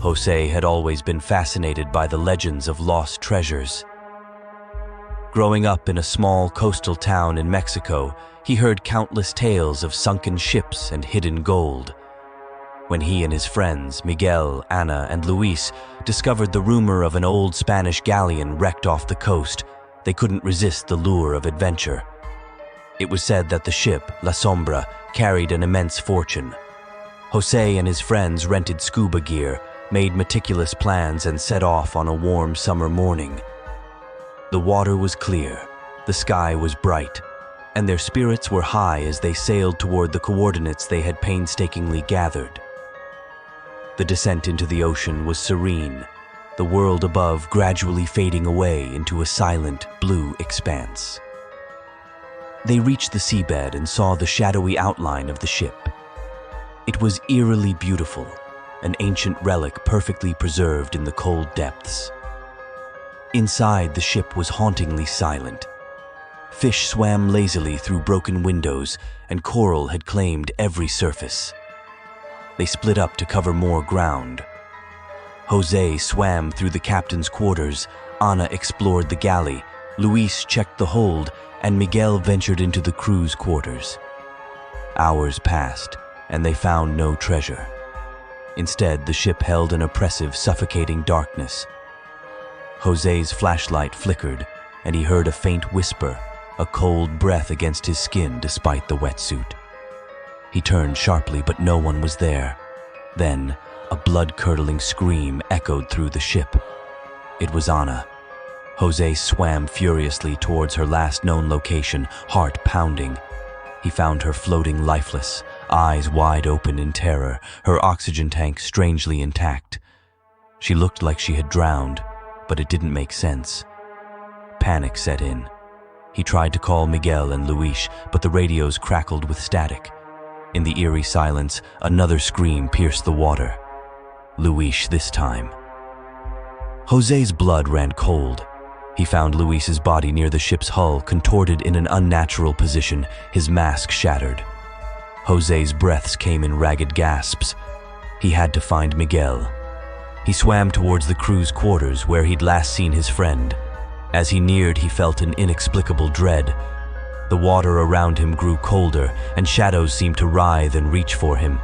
Jose had always been fascinated by the legends of lost treasures. Growing up in a small coastal town in Mexico, he heard countless tales of sunken ships and hidden gold. When he and his friends, Miguel, Ana, and Luis, discovered the rumor of an old Spanish galleon wrecked off the coast, they couldn't resist the lure of adventure. It was said that the ship, La Sombra, carried an immense fortune. Jose and his friends rented scuba gear, made meticulous plans, and set off on a warm summer morning. The water was clear, the sky was bright, and their spirits were high as they sailed toward the coordinates they had painstakingly gathered. The descent into the ocean was serene, the world above gradually fading away into a silent, blue expanse. They reached the seabed and saw the shadowy outline of the ship. It was eerily beautiful, an ancient relic perfectly preserved in the cold depths. Inside, the ship was hauntingly silent. Fish swam lazily through broken windows, and coral had claimed every surface. They split up to cover more ground. Jose swam through the captain's quarters, Ana explored the galley, Luis checked the hold, and Miguel ventured into the crew's quarters. Hours passed, and they found no treasure. Instead, the ship held an oppressive, suffocating darkness. Jose's flashlight flickered, and he heard a faint whisper, a cold breath against his skin despite the wetsuit. He turned sharply, but no one was there. Then, a blood-curdling scream echoed through the ship. It was Ana. Jose swam furiously towards her last known location, heart pounding. He found her floating lifeless, eyes wide open in terror, her oxygen tank strangely intact. She looked like she had drowned, but it didn't make sense. Panic set in. He tried to call Miguel and Luis, but the radios crackled with static. In the eerie silence, another scream pierced the water. Luis this time. Jose's blood ran cold. He found Luis's body near the ship's hull, contorted in an unnatural position, his mask shattered. Jose's breaths came in ragged gasps. He had to find Miguel. He swam towards the crew's quarters where he'd last seen his friend. As he neared, he felt an inexplicable dread. The water around him grew colder, and shadows seemed to writhe and reach for him.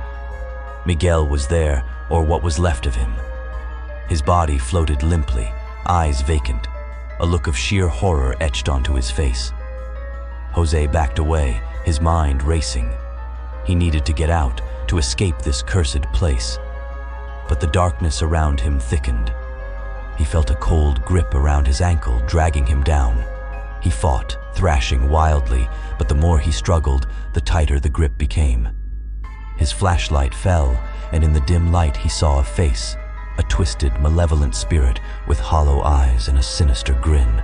Miguel was there, or what was left of him. His body floated limply, eyes vacant, a look of sheer horror etched onto his face. Jose backed away, his mind racing. He needed to get out, to escape this cursed place. But the darkness around him thickened. He felt a cold grip around his ankle, dragging him down. He fought, thrashing wildly, but the more he struggled, the tighter the grip became. His flashlight fell, and in the dim light he saw a face, a twisted, malevolent spirit with hollow eyes and a sinister grin.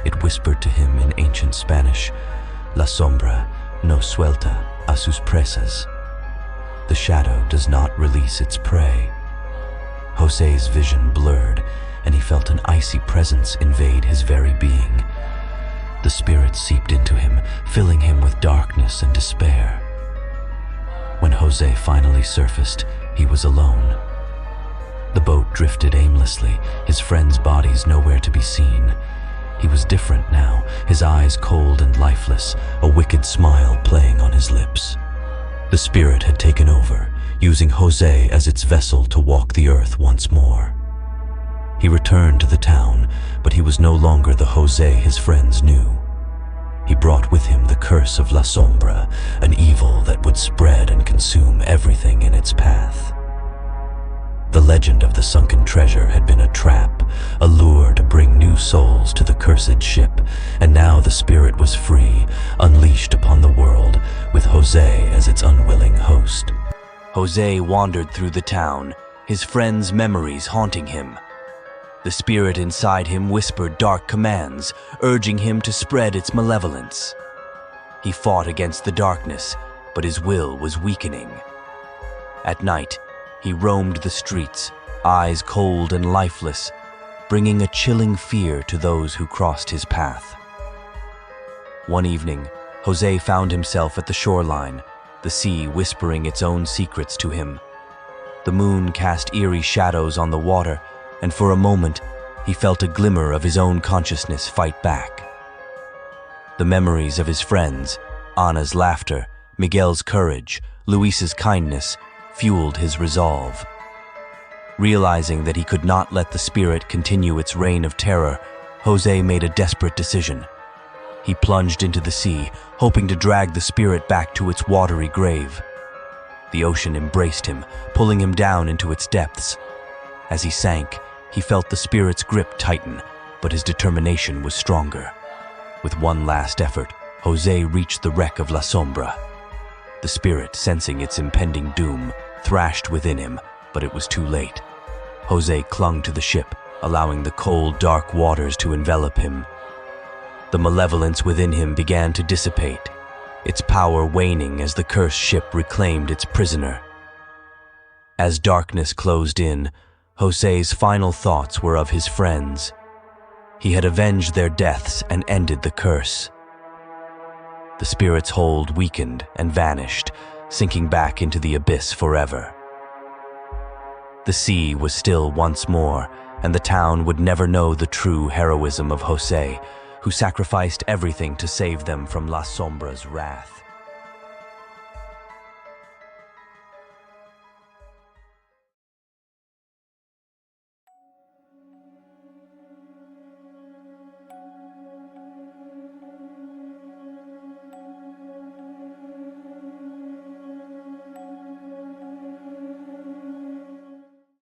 It whispered to him in ancient Spanish, "La sombra no suelta a sus presas." The shadow does not release its prey. Jose's vision blurred, and he felt an icy presence invade his very being. The spirit seeped into him, filling him with darkness and despair. When Jose finally surfaced, he was alone. The boat drifted aimlessly, his friends' bodies nowhere to be seen. He was different now, his eyes cold and lifeless, a wicked smile playing on his lips. The spirit had taken over, using Jose as its vessel to walk the earth once more. He returned to the town, but he was no longer the Jose his friends knew. He brought with him the curse of La Sombra, an evil that would spread and consume everything in its path. The legend of the sunken treasure had been a trap, a lure to bring new souls to the cursed ship, and now the spirit was free, unleashed upon the world, with Jose as its unwilling host. Jose wandered through the town, his friends' memories haunting him. The spirit inside him whispered dark commands, urging him to spread its malevolence. He fought against the darkness, but his will was weakening. At night, he roamed the streets, eyes cold and lifeless, bringing a chilling fear to those who crossed his path. One evening, Jose found himself at the shoreline, the sea whispering its own secrets to him. The moon cast eerie shadows on the water, and for a moment, he felt a glimmer of his own consciousness fight back. The memories of his friends, Anna's laughter, Miguel's courage, Luis's kindness, fueled his resolve. Realizing that he could not let the spirit continue its reign of terror, Jose made a desperate decision. He plunged into the sea, hoping to drag the spirit back to its watery grave. The ocean embraced him, pulling him down into its depths. As he sank, he felt the spirit's grip tighten, but his determination was stronger. With one last effort, Jose reached the wreck of La Sombra. The spirit, sensing its impending doom, thrashed within him, but it was too late. Jose clung to the ship, allowing the cold, dark waters to envelop him. The malevolence within him began to dissipate, its power waning as the cursed ship reclaimed its prisoner. As darkness closed in, Jose's final thoughts were of his friends. He had avenged their deaths and ended the curse. The spirit's hold weakened and vanished, sinking back into the abyss forever. The sea was still once more, and the town would never know the true heroism of Jose, who sacrificed everything to save them from La Sombra's wrath.